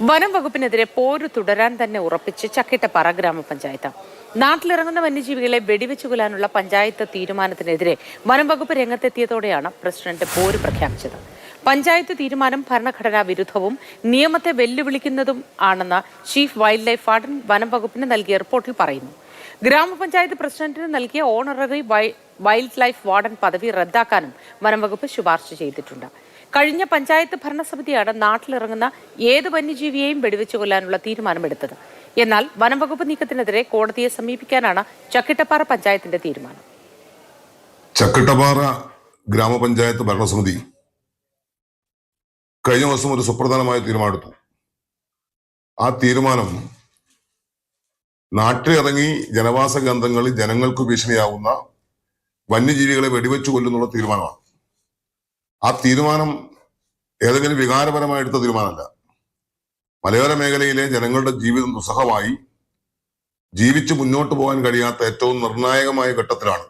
വനം വകുപ്പിനെതിരെ പോരു തുടരാൻ തന്നെ ഉറപ്പിച്ച് ചക്കിട്ടപ്പാറ ഗ്രാമപഞ്ചായത്ത്. നാട്ടിലിറങ്ങുന്ന വന്യജീവികളെ വെടിവെച്ചു കൊല്ലാനുള്ള പഞ്ചായത്ത് തീരുമാനത്തിനെതിരെ വനം വകുപ്പ് രംഗത്തെത്തിയതോടെയാണ് പ്രസിഡന്റ് പോര് പ്രഖ്യാപിച്ചത്. പഞ്ചായത്ത് തീരുമാനം ഭരണഘടനാ വിരുദ്ധവും നിയമത്തെ വെല്ലുവിളിക്കുന്നതും ആണെന്ന് ചീഫ് വൈൽഡ് ലൈഫ് വാർഡൻ വനം വകുപ്പിന് നൽകിയ റിപ്പോർട്ടിൽ പറയുന്നു. ഗ്രാമപഞ്ചായത്ത് പ്രസിഡന്റിന് നൽകിയ ഓണററി വൈൽഡ് ലൈഫ് വാർഡൻ പദവി റദ്ദാക്കാനും വനം വകുപ്പ് ശുപാർശ ചെയ്തിട്ടുണ്ട്. കഴിഞ്ഞ പഞ്ചായത്ത് ഭരണസമിതിയാണ് നാട്ടിലിറങ്ങുന്ന ഏത് വന്യജീവിയെയും വെടിവെച്ചു കൊല്ലാനുള്ള തീരുമാനമെടുത്തത്. എന്നാൽ വനം വകുപ്പ് നീക്കത്തിനെതിരെ കോടതിയെ സമീപിക്കാനാണ് ചക്കിട്ടപ്പാറ പഞ്ചായത്തിന്റെ തീരുമാനം. ചക്കിട്ടപ്പാറ ഗ്രാമപഞ്ചായത്ത് ഭരണസമിതി കഴിഞ്ഞ ദിവസം ഒരു സുപ്രധാനമായ തീരുമാനമെടുത്തു. ആ തീരുമാനം നാട്ടിലിറങ്ങി ജനവാസ കേന്ദ്രങ്ങളിൽ ജനങ്ങൾക്ക് ഭീഷണിയാവുന്ന വന്യജീവികളെ വെടിവെച്ചു കൊല്ലുന്നുള്ള തീരുമാനമാണ്. ആ തീരുമാനം ഏതെങ്കിലും വികാരപരമായി എടുത്ത തീരുമാനമല്ല. മലയോര മേഖലയിലെ ജനങ്ങളുടെ ജീവിതം ദുസ്സഹമായി ജീവിച്ചു മുന്നോട്ട് പോകാൻ കഴിയാത്ത ഏറ്റവും നിർണായകമായ ഘട്ടത്തിലാണ്